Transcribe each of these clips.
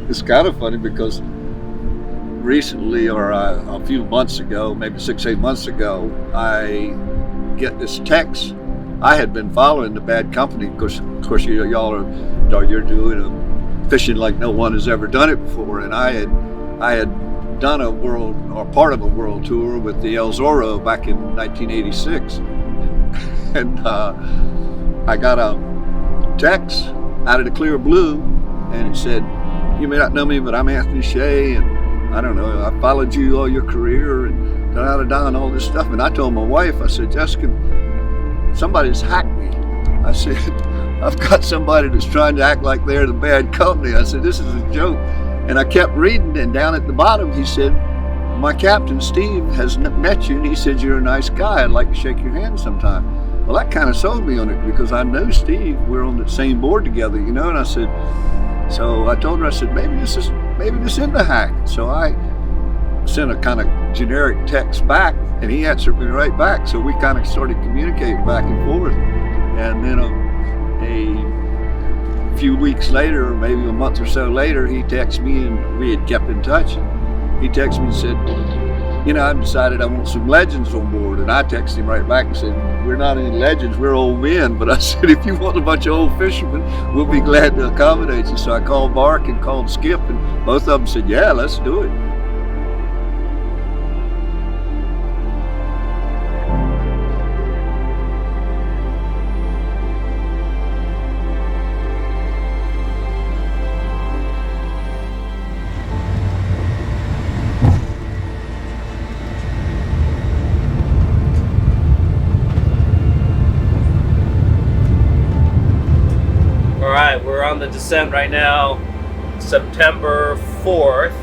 It's kind of funny because recently, or a few months ago, maybe 6-8 months ago, I get this text. I had been following the Bad Company. Of course, you're doing fishing like no one has ever done it before, and I had done a world, or part of a world tour with the Azores back in 1986, and I got a text out of the clear blue, and it said, "You may not know me, but I'm Anthony Shea, and I don't know, I followed you all your career, and da-da-da-da, and all this stuff." And I told my wife, I said, "Jessica, somebody's hacked me." I said, "I've got somebody that's trying to act like they're the Bad Company." I said, "This is a joke." And I kept reading, and down at the bottom he said, "My captain, Steve, has met you, and he said you're a nice guy. I'd like to shake your hand sometime." Well, that kind of sold me on it, because I know Steve. We're on the same board together, you know. And I said, so I told her, I said, maybe this isn't a hack. So I sent a kind of generic text back, and he answered me right back. So we kind of started communicating back and forth. And then a few weeks later, or maybe a month or so later, he texted me, and we had kept in touch. He texted me and said, "You know, I've decided I want some legends on board." And I texted him right back and said, "We're not any legends, we're old men." But I said, "If you want a bunch of old fishermen, we'll be glad to accommodate you." So I called Bark and called Skip, and both of them said, "Yeah, let's do it." We're on the descent right now, September 4th,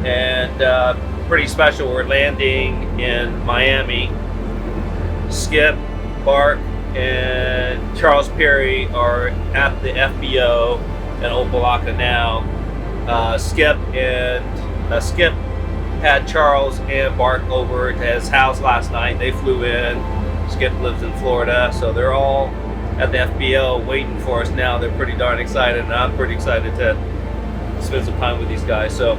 and pretty special. We're landing in Miami. Skip, Bark, and Charles Perry are at the FBO in Opelika now. Skip had Charles and Bark over to his house last night. They flew in. Skip lives in Florida, so they're all at the FBO waiting for us now. They're pretty darn excited, and I'm pretty excited to spend some time with these guys. So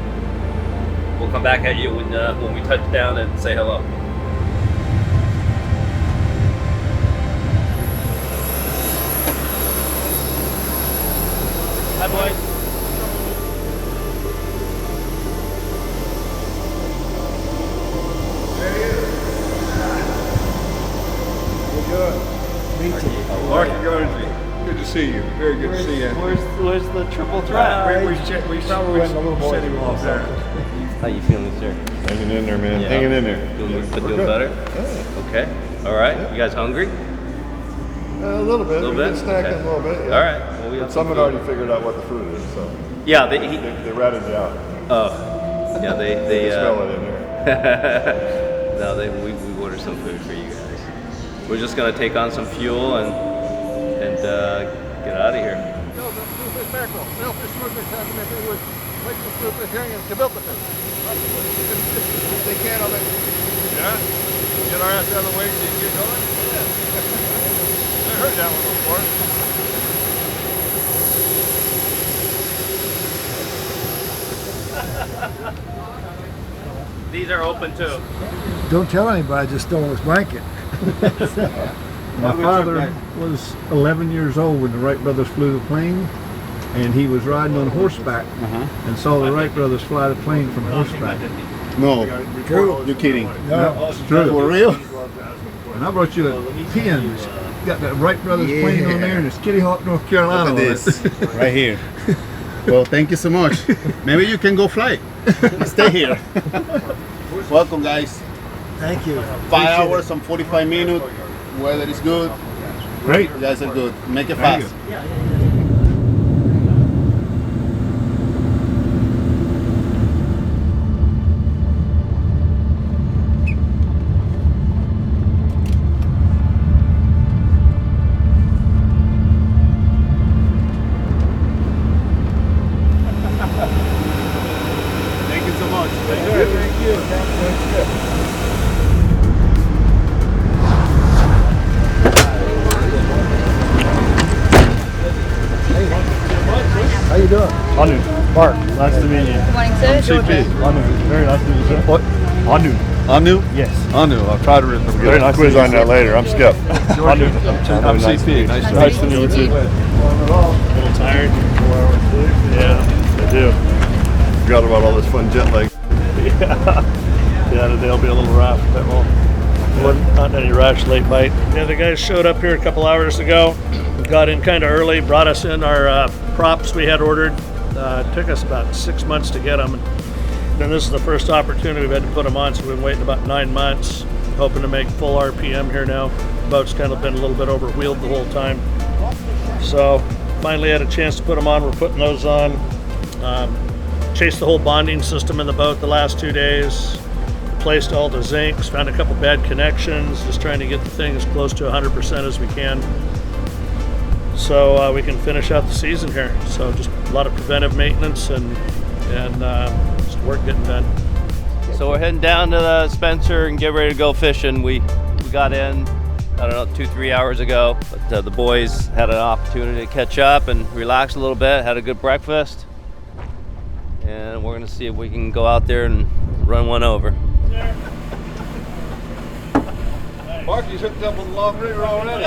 we'll come back at you when we touch down and say hello. Hi, boys. Mark Garnsey, good to see you. Very good to see you. Where's the triple threat? We probably went a little more set him off there. How you feeling, sir? Hanging in there, man. Yeah. Hanging in there. Feel better? Yeah. Okay. All right. Yeah. You guys hungry? A little bit. We've been snacking a little bit. Yeah. All right. Well, we but someone already figured out what the food is, so. Yeah, they ratted you out. Oh. Yeah, they smell it in there. No, we ordered some food for you guys. We're just gonna take on some fuel and get out of here. No, the bluefish mackerel. Sailfish, swordfish, salmon, wood, like the bluefish, herring, and gefilte fish. If they can, I'll let you. Yeah? Get our ass out of the way so you can get going? Yeah. I heard that one before. These are open too. Don't tell anybody, I just stole his blanket. My father was 11 years old when the Wright brothers flew the plane, and he was riding on horseback and saw the Wright brothers fly the plane from horseback. No, true. You're kidding. No, it's true. For real? And I brought you a pin. It's got that Wright brothers plane on there, and it's Kitty Hawk, North Carolina. Look at this, right here. Well, thank you so much. Maybe you can go fly. Stay here. Welcome, guys. Thank you. 5 hours and 45 minutes. Weather is good. Great. You guys are good. Make it fast. Thank you so much. Thank you. Thank you. you doing? Anu. Mark, nice to meet you. Good morning, sir. CP. Anu, very nice to meet you, sir. What? Anu. Anu? Yes. Anu. I'll try to remember. Very nice Quiz to meet on you, that later. I'm Skip. Anu. I'm CP. Nice to meet you too. A little tired. 4 hours sleep. Yeah, I do. Forgot about all this fun jet lag. Yeah, today'll be a little rough, but not any rash late bite. Yeah, the guys showed up here a couple hours ago. Got in kind of early, brought us in our props we had ordered. It took us about 6 months to get them. And then this is the first opportunity we've had to put them on, so we've been waiting about 9 months, hoping to make full RPM here now. The boat's kind of been a little bit overwheeled the whole time. So finally had a chance to put them on. We're putting those on. Chased the whole bonding system in the boat the last 2 days. Replaced all the zincs, found a couple bad connections, just trying to get the thing as close to 100% as we can. So we can finish out the season here. So just a lot of preventive maintenance and just work getting done. So we're heading down to the Spencer and get ready to go fishing. We got in, I don't know, 2-3 hours ago, but the boys had an opportunity to catch up and relax a little bit, had a good breakfast. And we're gonna see if we can go out there and run one over. Mark, you hooked up with the long river already.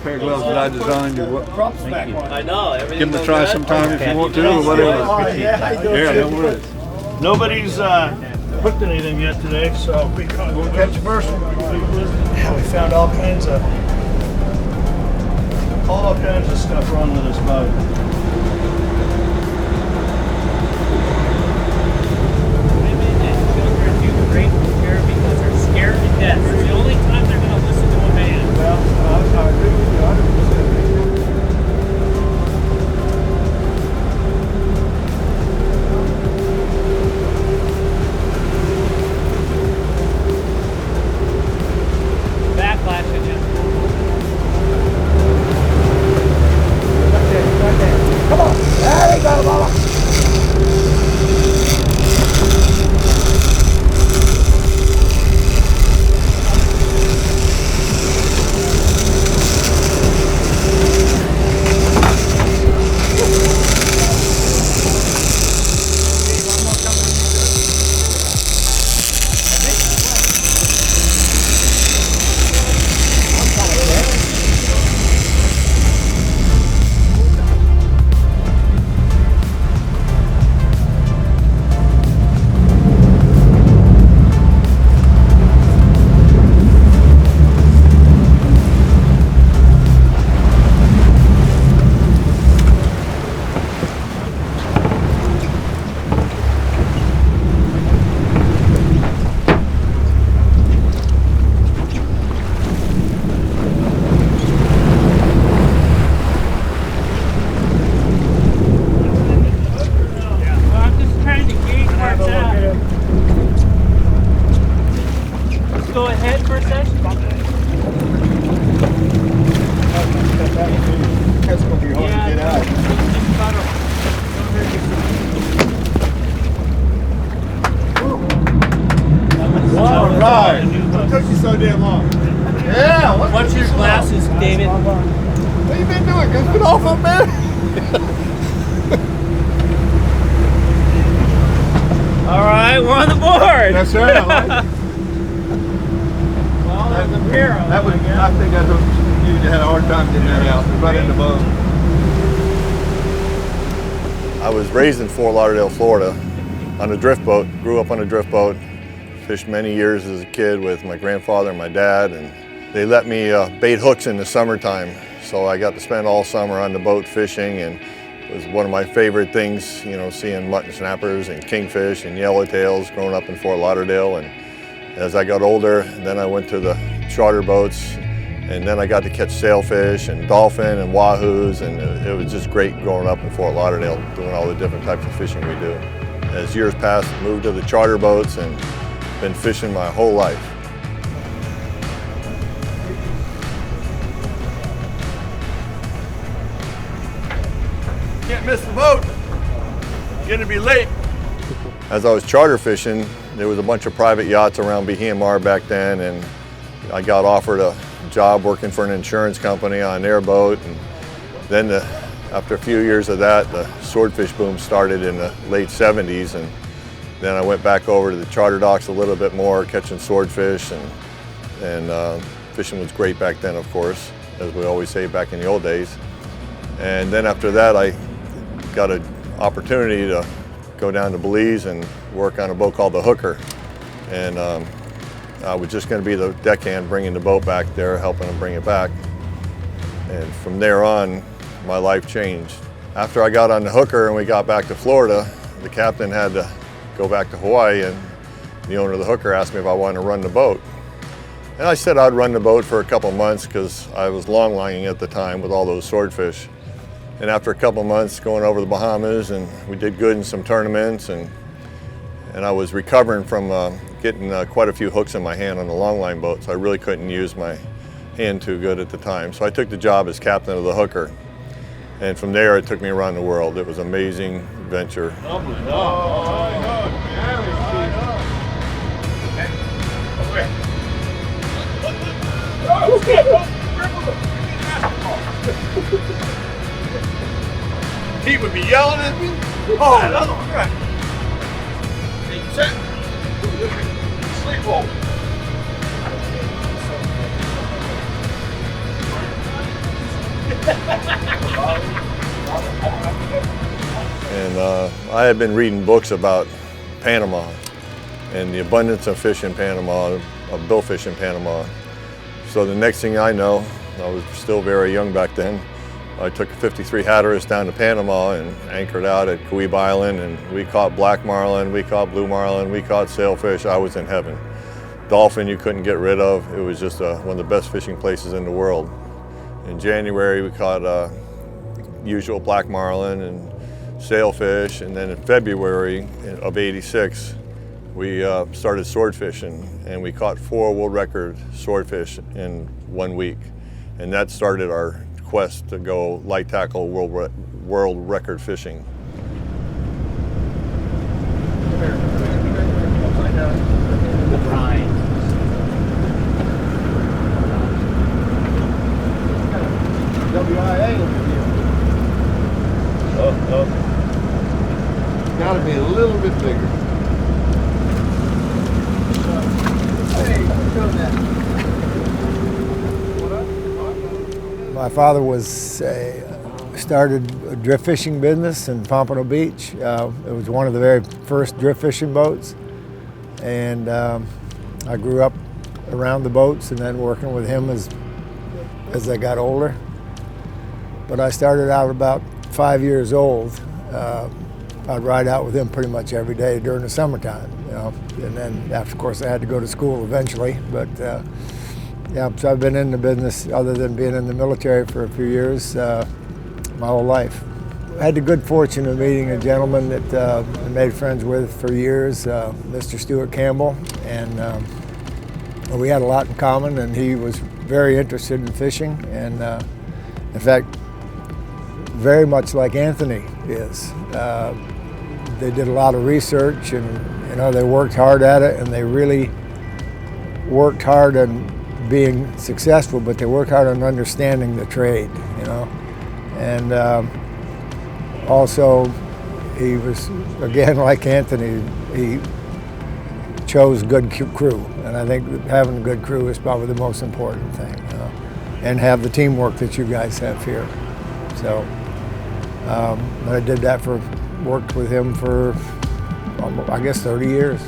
Pair of gloves that I designed. I know, everything. Give them a try sometime if you want to, or whatever. Yeah, no worries. Nobody's hooked anything yet today, so we We'll catch the first one. Yeah, we found all kinds of stuff wrong with this boat. Because they're scared to death. It's the only time they're going to listen to a man. Well, I agree with you 100%. Backlashing you. Come on. There you go, mama. Go ahead for a second. That's going to be hard to get out. All right. What took you so damn long? Yeah. What's your glasses, David? What you been doing? Just get off up, man. All right, we're on the board. Yes, sir. I like it. Well, there's a pair of That them, was, I guess. I think that's what you had a hard time getting that out. It was right in the boat. I was raised in Fort Lauderdale, Florida, on a drift boat. Grew up on a drift boat. Fished many years as a kid with my grandfather and my dad, and they let me bait hooks in the summertime. So I got to spend all summer on the boat fishing, and it was one of my favorite things, you know, seeing mutton snappers and kingfish and yellowtails growing up in Fort Lauderdale. And as I got older, then I went to the charter boats, and then I got to catch sailfish and dolphin and wahoos, and it was just great growing up in Fort Lauderdale, doing all the different types of fishing we do. As years passed, I moved to the charter boats and been fishing my whole life. Can't miss the boat. Gonna be late. As I was charter fishing, there was a bunch of private yachts around BHMR back then, and I got offered a job working for an insurance company on an airboat, and then after a few years of that, the swordfish boom started in the late 70s, and then I went back over to the charter docks a little bit more, catching swordfish, and fishing was great back then, of course, as we always say back in the old days. And then after that, I got an opportunity to go down to Belize and work on a boat called the Hooker. And I was just going to be the deckhand bringing the boat back there, helping them bring it back. And from there on, my life changed. After I got on the Hooker and we got back to Florida, the captain had to go back to Hawaii, and the owner of the Hooker asked me if I wanted to run the boat. And I said I'd run the boat for a couple months because I was long-lining at the time with all those swordfish. And after a couple months going over the Bahamas, and we did good in some tournaments, and I was recovering from getting quite a few hooks in my hand on the longline boat, so I really couldn't use my hand too good at the time. So I took the job as captain of the Hooker. And from there, it took me around the world. It was an amazing adventure. He would be yelling at me. Oh, another one. Right. Set. Sleep hold. And I had been reading books about Panama and the abundance of fish in Panama, of billfish in Panama. So the next thing I know, I was still very young back then, I took a 53 Hatteras down to Panama and anchored out at Caribe Island, and we caught black marlin, we caught blue marlin, we caught sailfish. I was in heaven. Dolphin you couldn't get rid of. It was just one of the best fishing places in the world. In January we caught usual black marlin and sailfish, and then in February of '86 we started swordfishing, and we caught 4 world record swordfish in 1 week, and that started our quest to go light tackle world record fishing. Got to be a little bit bigger. My father started a drift fishing business in Pompano Beach. It was one of the very first drift fishing boats, and I grew up around the boats and then working with him as I got older. But I started out about 5 years old. I'd ride out with him pretty much every day during the summertime, you know. And then, of course, I had to go to school eventually. But yeah, so I've been in the business, other than being in the military for a few years, my whole life. I had the good fortune of meeting a gentleman that I made friends with for years, Mr. Stuart Campbell, and we had a lot in common. And he was very interested in fishing, and in fact, very much like Anthony is. They did a lot of research, and you know, they worked hard at it, and they really worked hard on being successful, but they worked hard on understanding the trade, you know. And also, he was, again, like Anthony, he chose good crew, and I think having a good crew is probably the most important thing, you know, and have the teamwork that you guys have here. So I did that worked with him for, I guess, 30 years.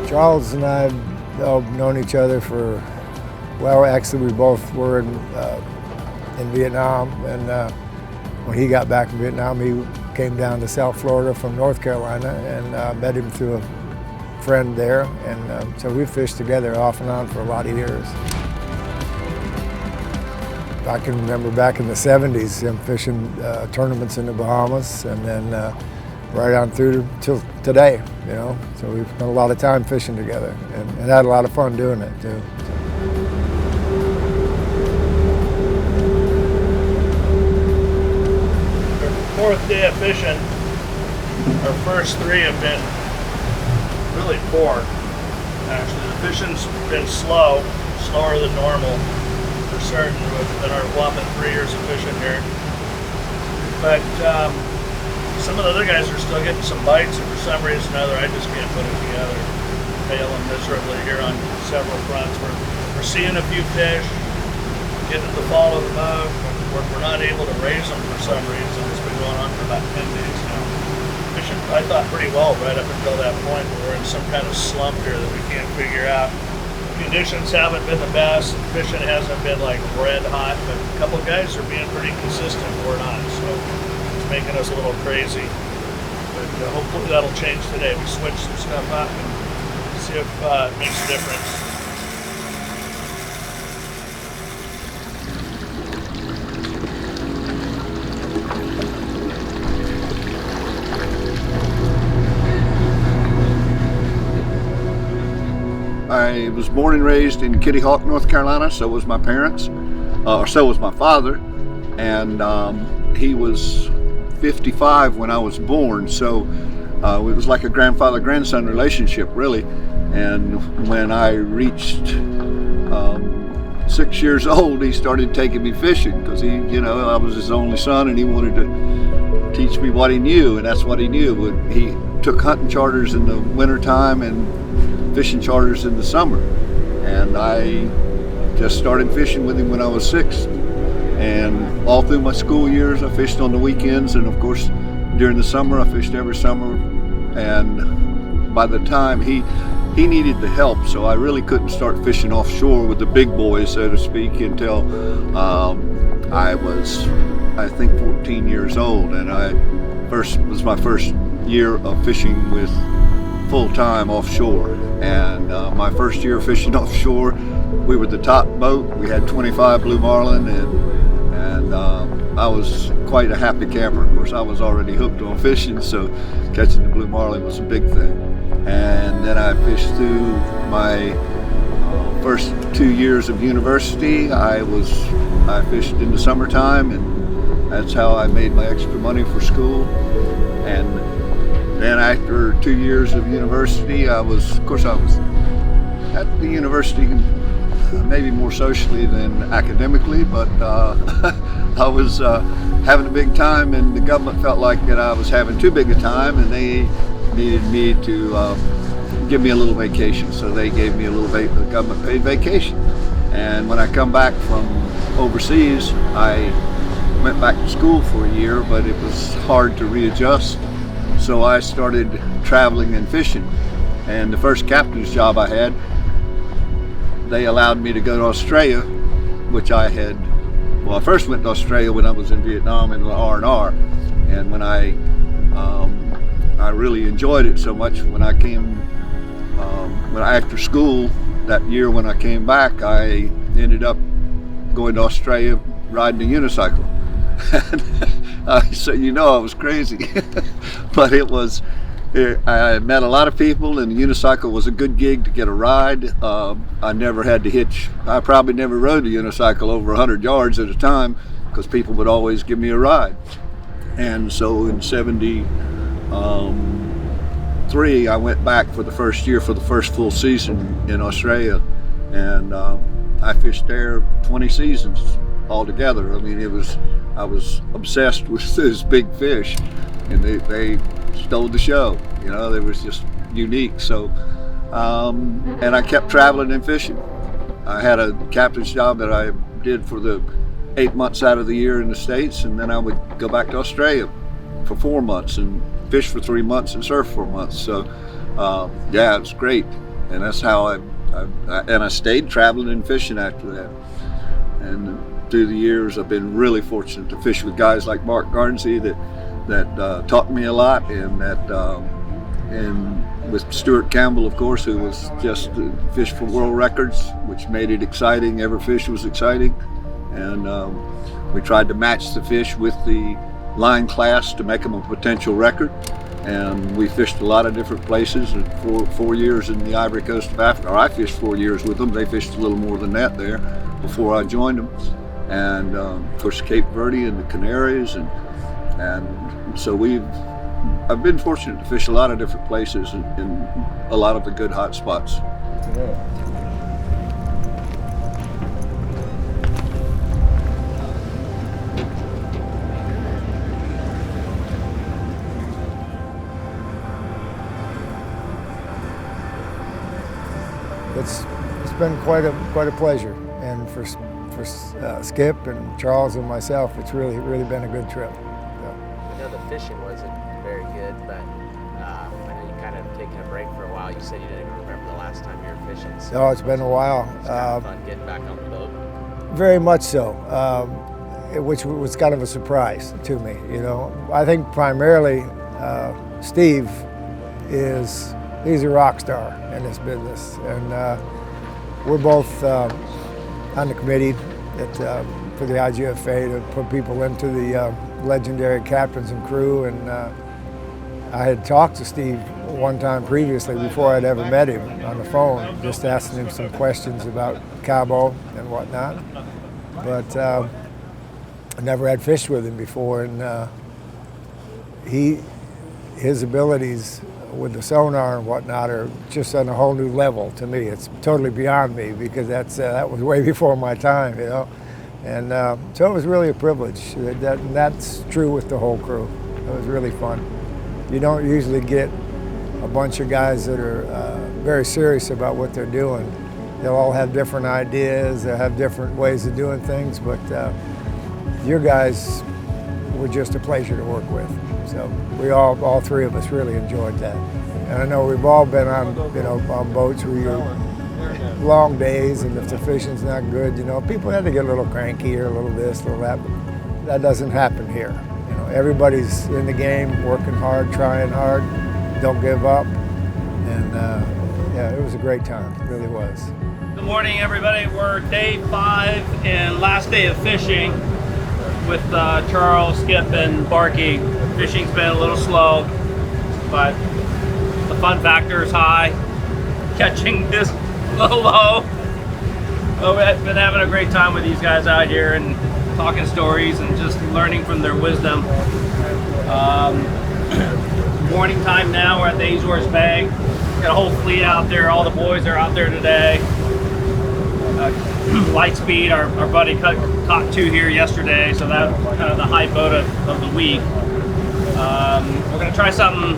Charles and I have known each other for Well, actually, we both were in Vietnam, and when he got back from Vietnam, he came down to South Florida from North Carolina, and met him through a friend there, and so we fished together off and on for a lot of years. I can remember back in the 70s him fishing tournaments in the Bahamas, and then right on through till today, you know. So we've spent a lot of time fishing together, and had a lot of fun doing it too. Our 4th day of fishing, our first 3 have been really poor. Actually, the fishing's been slower than normal for certain within our whopping 3 years of fishing here. But some of the other guys are still getting some bites, and for some reason or other, I just can't put it together. Failing miserably here on several fronts. We're seeing a few fish, getting to the fall of the boat. We're not able to raise them for some reason. It's been going on for about 10 days now. Fishing, I thought, pretty well right up until that point, but we're in some kind of slump here that we can't figure out. Conditions haven't been the best. Fishing hasn't been like red hot, but a couple guys are being pretty consistent. We're not, so it's making us a little crazy. But hopefully that'll change today. We switch some stuff up and see if it makes a difference. I was born and raised in Kitty Hawk, North Carolina. So was my parents, or so was my father, and he was 55 when I was born. So it was like a grandfather-grandson relationship, really. And when I reached 6 years old, he started taking me fishing because he, you know, I was his only son, and he wanted to teach me what he knew, and that's what he knew. He took hunting charters in the wintertime and fishing charters in the summer, and I just started fishing with him when I was 6, and all through my school years I fished on the weekends, and of course during the summer I fished every summer. And by the time he needed the help, so I really couldn't start fishing offshore with the big boys, so to speak, until I was, I think, 14 years old, and was my first year of fishing with full-time offshore. And my first year fishing offshore, we were the top boat. We had 25 blue marlin, and I was quite a happy camper. Of course, I was already hooked on fishing, so catching the blue marlin was a big thing. And then I fished through my first 2 years of university. I fished in the summertime, and that's how I made my extra money for school. And then after 2 years of university, I was at the university, maybe more socially than academically, but I was having a big time, and the government felt like that I was having too big a time, and they needed me to give me a little vacation. So they gave me a little the government paid vacation. And when I come back from overseas, I went back to school for a year, but it was hard to readjust. So I started traveling and fishing. And the first captain's job I had, they allowed me to go to Australia, which I first went to Australia when I was in Vietnam in the R&R. And when I really enjoyed it so much, when I came, after school that year when I came back, I ended up going to Australia riding a unicycle. So you know I was crazy, but I met a lot of people, and the unicycle was a good gig to get a ride. I never had to hitch. I probably never rode a unicycle over 100 yards at a time because people would always give me a ride. And so in '73, I went back for the first year for the first full season in Australia, and I fished there 20 seasons altogether. I mean, I was obsessed with those big fish, and they stole the show. You know, they was just unique. So, and I kept traveling and fishing. I had a captain's job that I did for the 8 months out of the year in the States, and then I would go back to Australia for 4 months and fish for 3 months and surf for months. So, yeah, it was great, and that's how I And I stayed traveling and fishing after that. And through the years, I've been really fortunate to fish with guys like Mark Garnsey that taught me a lot, and with Stuart Campbell, of course, who was just fished for world records, which made it exciting. Every fish was exciting, and we tried to match the fish with the line class to make them a potential record. And we fished a lot of different places. And for 4 years in the Ivory Coast of Africa, or I fished 4 years with them. They fished a little more than that there before I joined them. And of course, Cape Verde and the Canaries, and so I've been fortunate to fish a lot of different places in a lot of the good hot spots. It's been quite a pleasure, and for Skip and Charles and myself, it's really been a good trip. So. I know the fishing wasn't very good, but I know you kind of taken a break for a while. You said you didn't even remember the last time you were fishing. So no, it's been a while. It's kind of fun getting back on the boat. Very much so, which was kind of a surprise to me. You know, I think primarily Steve he's a rock star in this business, and we're both on the committee for the IGFA to put people into the legendary captains and crew. And I had talked to Steve one time previously before I'd ever met him on the phone, just asking him some questions about Cabo and whatnot. But I never had fished with him before, and his abilities with the sonar and whatnot are just on a whole new level to me. It's totally beyond me, because that was way before my time, you know. And so it was really a privilege. That's true with the whole crew. It was really fun. You don't usually get a bunch of guys that are very serious about what they're doing. They'll all have different ideas, they'll have different ways of doing things, but your guys were just a pleasure to work with. So we all three of us really enjoyed that. And I know we've all been on, on boats where you're long days, and if the fishing's not good, people had to get a little cranky or a little this, a little that, but that doesn't happen here. Everybody's in the game, working hard, trying hard, don't give up, and yeah, it was a great time, it really was. Good morning, everybody. We're day 5 and last day of fishing with Charles, Skip, and Barkley. Fishing's been a little slow, but the fun factor is high. Catching this a little low. But we've been having a great time with these guys out here and talking stories and just learning from their wisdom. Morning time now, we're at the Azores Bay. Got a whole fleet out there. All the boys are out there today. Lightspeed, our buddy caught 2 here yesterday, so that's kind of the high boat of the week. We're going to try something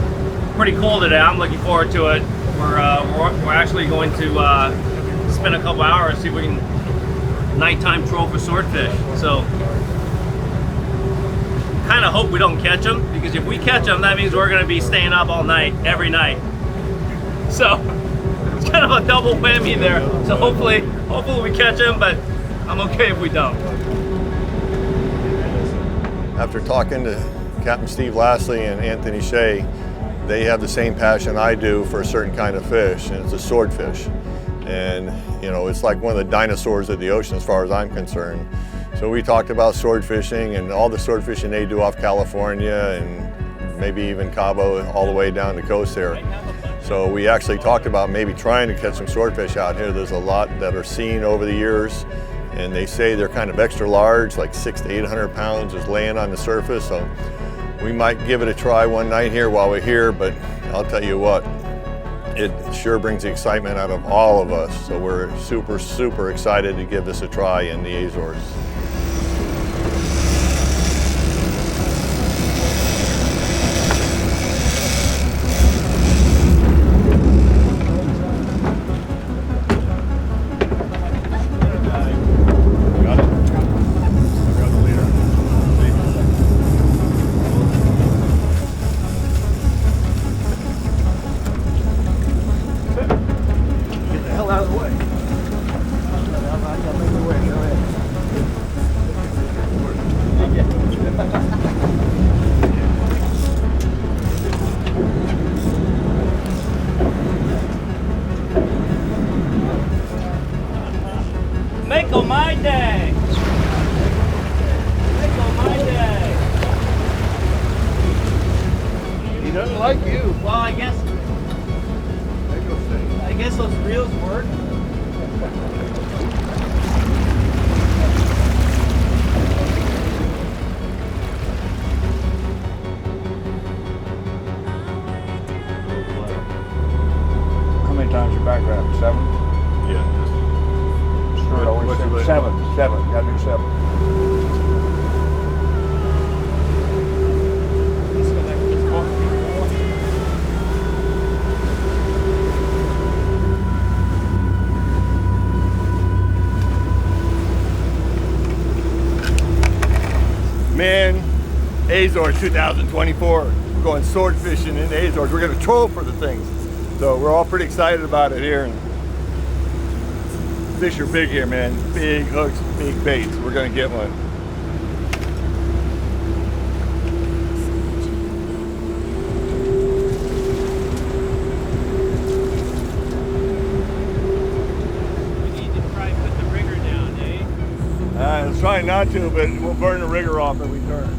pretty cool today. I'm looking forward to it. We're actually going to spend a couple hours, see if we can nighttime troll for swordfish. So kind of hope we don't catch them, because if we catch them, that means we're going to be staying up all night, every night. So it's kind of a double whammy there. So hopefully we catch them, but I'm okay if we don't. After talking to Captain Steve Lastly and Anthony Shea, they have the same passion I do for a certain kind of fish, and it's a swordfish. And it's like one of the dinosaurs of the ocean as far as I'm concerned. So we talked about sword fishing and all the sword fishing they do off California and maybe even Cabo all the way down the coast there. So we actually talked about maybe trying to catch some swordfish out here. There's a lot that are seen over the years, and they say they're kind of extra large, like 600 to 800 pounds is laying on the surface. So we might give it a try one night here while we're here, but I'll tell you what, it sure brings the excitement out of all of us. So we're super, super excited to give this a try in the Azores. Out of the way. Bagel my day. Bagel my day. He doesn't like you. Well, I guess those reels work. How many times you back grab? 7? Yeah. Sure, always What's your say limit? 7. Gotta do 7. Man, Azores 2024. We're going sword fishing in the Azores. We're going to troll for the things. So we're all pretty excited about it here. And fish are big here, man. Big hooks, big baits. We're going to get one. We need to try and put the rigger down, eh? I was trying not to, but we'll burn the rigger off if we turn.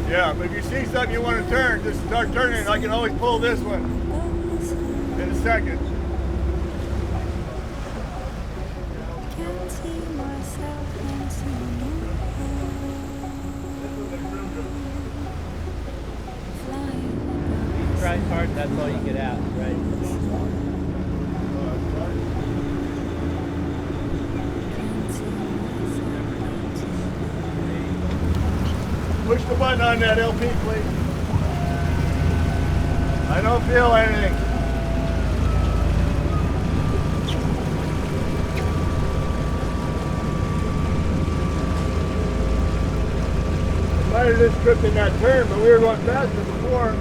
Yeah, but if you see something you want to turn, just start turning. I can always pull this one in a second. Try hard, that's all you get out, right? Push the button on that LP, please. I don't feel anything. I might have just tripped in that turn, but we were going faster before.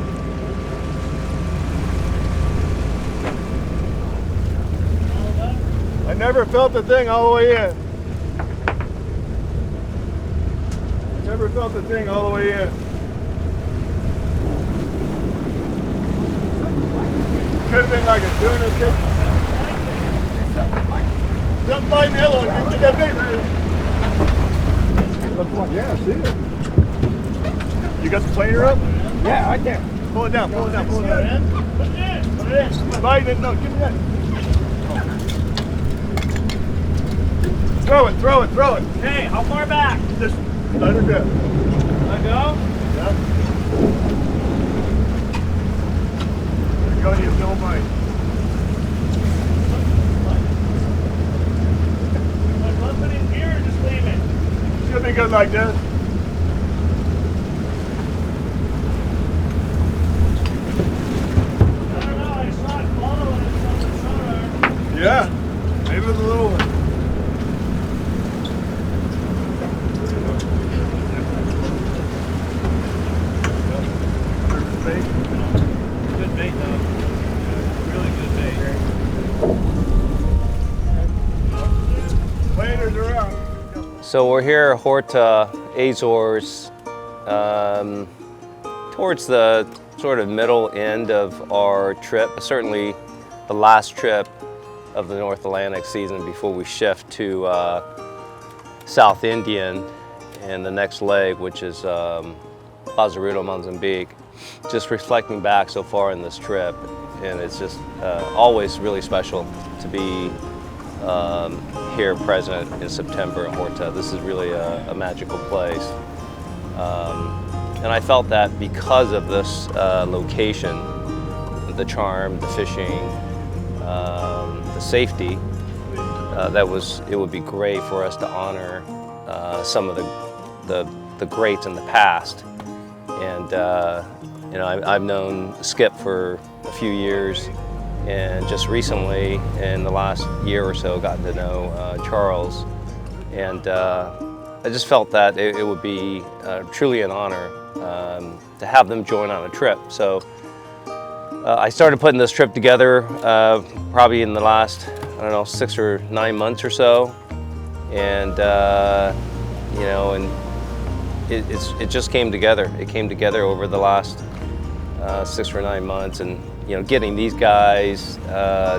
I never felt the thing all the way in. Never felt the thing all the way in. Could have been like a tuna kick. Something biting the other one. Get that bait. Looks like, yeah, I see it. You got the planer up? Yeah, I can. Pull it down, pull it down, pull it down. Put it in, put it in. It's biting it. No, give me that. Throw it, throw it, throw it. Hey, how far back? Just let her go. Let go? Yep. There you go, you still bite. Lump it in here or just leave it? Should be good like this. I don't know, I saw it following it from the sonar. Yeah, maybe with a little one. Good bait though. Really good bait. Planers are out. So we're here at Horta, Azores, towards the sort of middle end of our trip, certainly the last trip of the North Atlantic season before we shift to South Indian and the next leg, which is Lazarito, Mozambique. Just reflecting back so far in this trip, and it's just always really special to be here present in September at Horta. This is really a magical place. And I felt that because of this location, the charm, the fishing, the safety, it would be great for us to honor some of the greats in the past. And you know, I've known Skip for a few years, and just recently, in the last year or so, gotten to know Charles. And I just felt that it would be truly an honor to have them join on a trip. So I started putting this trip together probably in the last, I don't know, 6 or 9 months or so. And you know, and it just came together. It came together over the last 6 or 9 months, and you know, getting these guys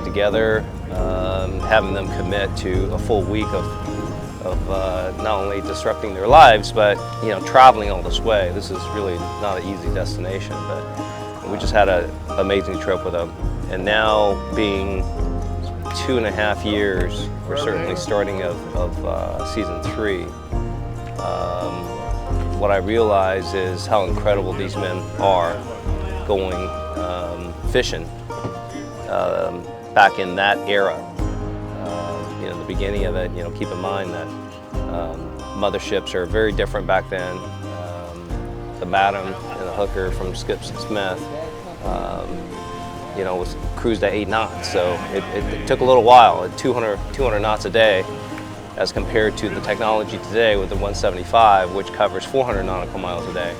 together, having them commit to a full week of not only disrupting their lives, but you know, traveling all this way. This is really not an easy destination, but we just had an amazing trip with them. And now, being 2.5 years, we're certainly starting of season 3. What I realize is how incredible these men are going fishing back in that era. You know, the beginning of it, you know, keep in mind that motherships are very different back then. The Madam and the hooker from Skip Smith, you know, was cruised at 8 knots. So it took a little while, at 200 knots a day, as compared to the technology today with the 175, which covers 400 nautical miles a day.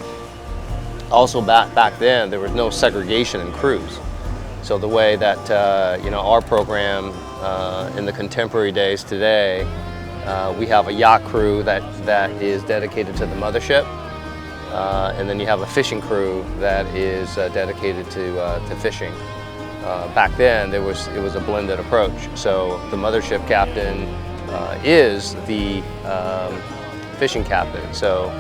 Also, back then, there was no segregation in crews. So the way that you know, our program in the contemporary days today, we have a yacht crew that is dedicated to the mothership, and then you have a fishing crew that is dedicated to fishing. Back then, it was a blended approach. So the mothership captain is the fishing captain. So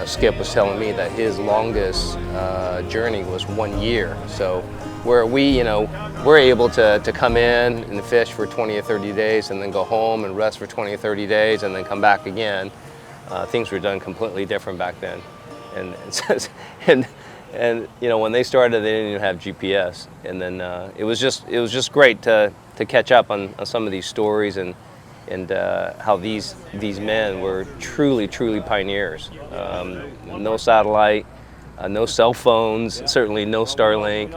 Skip was telling me that his longest journey was 1 year. So where we're able to come in and fish for 20 or 30 days and then go home and rest for 20 or 30 days and then come back again. Things were done completely different back then. And you know, when they started, they didn't even have GPS. And then it was just great to catch up on some of these stories and how these men were truly pioneers. No satellite, no cell phones, certainly no Starlink,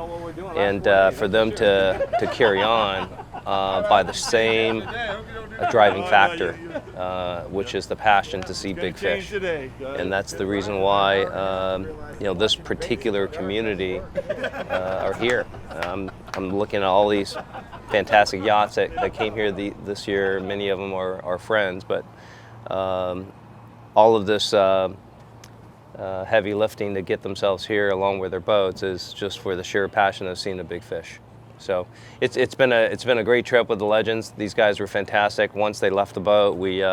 and for them to carry on by the same driving factor, which is the passion to see big fish. And that's the reason why you know, this particular community are here. I'm looking at all these fantastic yachts that came here this year. Many of them are friends, but all of this heavy lifting to get themselves here along with their boats is just for the sheer passion of seeing the big fish. So it's been a great trip with the legends. These guys were fantastic. Once they left the boat, we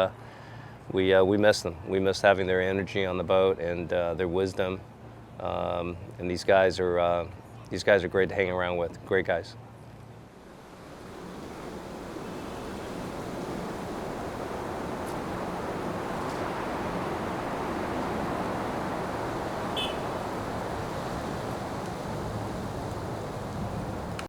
missed them. We missed having their energy on the boat and their wisdom. And these guys are great to hang around with. Great guys.